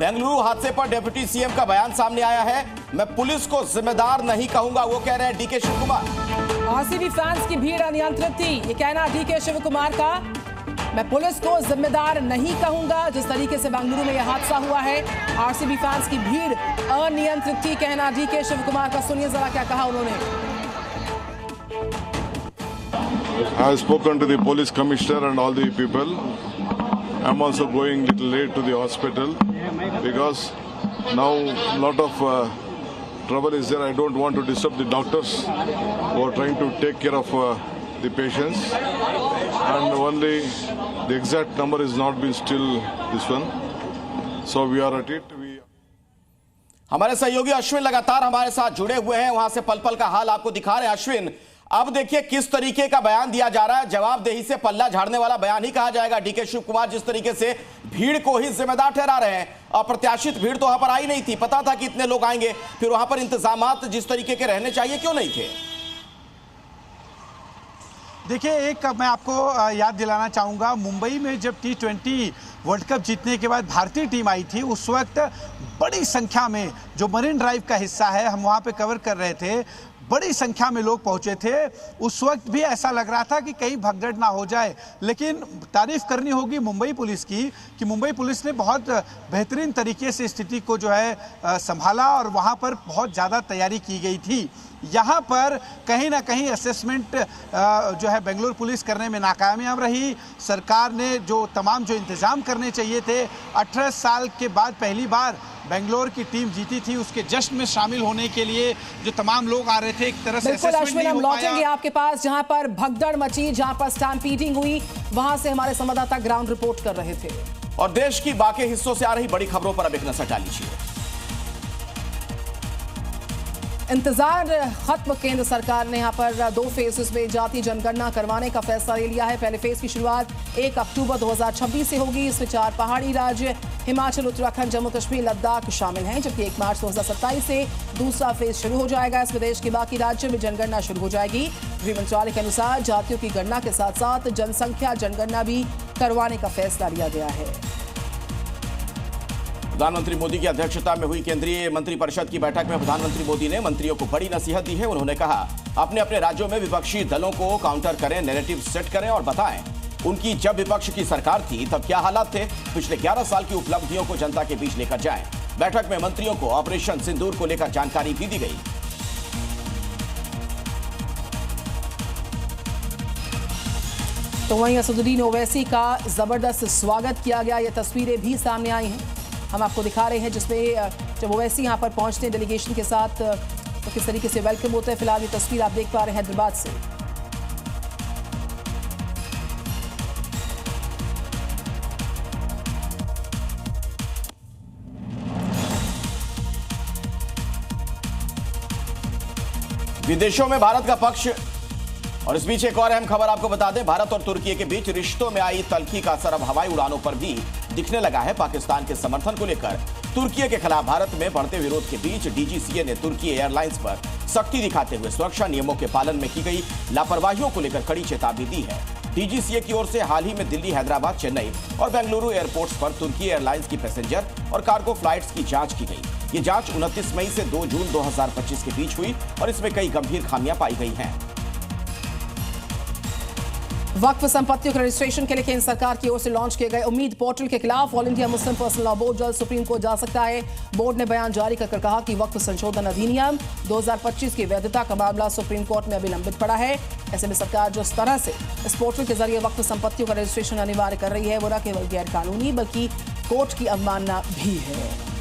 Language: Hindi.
बेंगलुरु हादसे पर डिप्टी सीएम का बयान सामने आया है। मैं पुलिस को जिम्मेदार नहीं कहूंगा, वो कह रहे हैं डीके शिव कुमार। आरसीबी फैंस की भीड़ अनियंत्रित थी, ये कहना डीके शिव कुमार का। मैं पुलिस को जिम्मेदार नहीं कहूंगा। जिस तरीके से बेंगलुरु में यह हादसा हुआ है, आरसीबी फैंस की भीड़ अनियंत्रित थी, कहना डीके शिव कुमार का। सुनिए जरा क्या कहा उन्होंने। I have spoken to the police commissioner and all the people. I'm also going little late to the hospital because now lot of trouble is there. I don't want to disturb the doctors who are trying to take care of the patients, and only the exact number is not been still this one. So we are at it. हमारे सहयोगी अश्विन लगातार हमारे साथ जुड़े हुए हैं, वहां से पल पल का हाल आपको दिखा रहे हैं। अश्विन, अब देखिए किस तरीके का बयान दिया जा रहा है। जवाबदेही से पल्ला झाड़ने वाला बयान ही कहा जाएगा। डीके शिव कुमार जिस तरीके से भीड़ को ही जिम्मेदार ठहरा रहे हैं। अप्रत्याशित भीड़ तो वहां पर आई नहीं थी, पता था कि इतने लोग आएंगे, फिर वहां पर इंतजामात जिस तरीके के रहने चाहिए क्यों नहीं थे? देखिए, एक मैं आपको याद दिलाना चाहूँगा, मुंबई में जब T20 वर्ल्ड कप जीतने के बाद भारतीय टीम आई थी, उस वक्त बड़ी संख्या में जो मरीन ड्राइव का हिस्सा है, हम वहाँ पे कवर कर रहे थे, बड़ी संख्या में लोग पहुंचे थे। उस वक्त भी ऐसा लग रहा था कि कहीं भगदड़ ना हो जाए, लेकिन तारीफ करनी होगी मुंबई पुलिस की कि मुंबई पुलिस ने बहुत बेहतरीन तरीके से स्थिति को जो है संभाला और वहां पर बहुत ज़्यादा तैयारी की गई थी। यहाँ पर कहीं ना कहीं असेसमेंट जो है बेंगलुरु पुलिस करने में नाकामयाब रही। सरकार ने जो तमाम जो इंतज़ाम करने चाहिए थे, 18 साल के बाद पहली बार बेंगलोर की टीम जीती थी, उसके जश्न में शामिल होने के लिए जो तमाम लोग आ रहे थे, एक तरह से अश्विन, हम लौटेंगे आपके पास जहां पर भगदड़ मची, जहां पर स्टैम्पीडिंग हुई, वहां से हमारे संवाददाता ग्राउंड रिपोर्ट कर रहे थे। और देश की बाकी हिस्सों से आ रही बड़ी खबरों पर अब एक नजर डाल लीजिए। इंतजार खत्म, केंद्र सरकार ने यहां पर 2 फेजेस में जातीय जनगणना करवाने का फैसला ले लिया है। पहले फेज की शुरुआत 1 अक्टूबर 2026 से होगी। इसमें 4 पहाड़ी राज्य हिमाचल, उत्तराखंड, जम्मू कश्मीर, लद्दाख शामिल हैं, जबकि 1 मार्च 2027 से दूसरा फेज शुरू हो जाएगा। इसमें देश के बाकी राज्यों में जनगणना शुरू हो जाएगी। गृह मंत्रालय के अनुसार जातियों की गणना के साथ साथ जनसंख्या जनगणना भी करवाने का फैसला लिया गया है। प्रधानमंत्री मोदी की अध्यक्षता में हुई केंद्रीय मंत्रिपरिषद की बैठक में प्रधानमंत्री मोदी ने मंत्रियों को बड़ी नसीहत दी है। उन्होंने कहा, अपने अपने राज्यों में विपक्षी दलों को काउंटर करें, नैरेटिव सेट करें और बताएं उनकी जब विपक्ष की सरकार थी तब क्या हालात थे, पिछले 11 साल की उपलब्धियों को जनता के बीच लेकर जाएं। बैठक में मंत्रियों को ऑपरेशन सिंदूर को लेकर जानकारी भी दी गई। तो वहीं असदुद्दीन ओवैसी का जबरदस्त स्वागत किया गया। ये तस्वीरें भी सामने आई हैं, हम आपको दिखा रहे हैं, जिसमें जब ओवैसी यहां पर पहुंचते हैं डेलीगेशन के साथ तो किस तरीके से वेलकम होता है। फिलहाल ये तस्वीर आप देख पा रहे हैं हैदराबाद से। विदेशों में भारत का पक्ष, और इस बीच एक और अहम खबर आपको बता दें, भारत और तुर्की के बीच रिश्तों में आई तल्खी का असर अब हवाई उड़ानों पर भी दिखने लगा है। पाकिस्तान के समर्थन को लेकर तुर्की के खिलाफ भारत में बढ़ते विरोध के बीच डीजीसीए ने तुर्की एयरलाइंस पर सख्ती दिखाते हुए सुरक्षा नियमों के पालन में की गई लापरवाहियों को लेकर कड़ी चेतावनी दी है। डीजीसीए की ओर से हाल ही में दिल्ली, हैदराबाद, चेन्नई और बेंगलुरु एयरपोर्ट्स पर तुर्की एयरलाइंस की पैसेंजर और कार्गो फ्लाइट्स की जांच की गई। ये जांच 29 मई से 2 जून 2025 के बीच हुई और इसमें कई गंभीर खामियां पाई गई हैं। वक्फ संपत्तियों के रजिस्ट्रेशन के लिए केंद्र सरकार की ओर से लॉन्च किए गए उम्मीद पोर्टल के खिलाफ all India Muslim personal law board जल्द सुप्रीम कोर्ट जा सकता है। बोर्ड ने बयान जारी कर कहा कि वक्फ संशोधन अधिनियम 2025 की वैधता का मामला सुप्रीम कोर्ट में अभी लंबित पड़ा है। ऐसे में सरकार जिस तरह से इस पोर्टल के जरिए वक्फ संपत्तियों का रजिस्ट्रेशन अनिवार्य कर रही है, वो न केवल गैर कानूनी बल्कि कोर्ट की अवमानना भी है।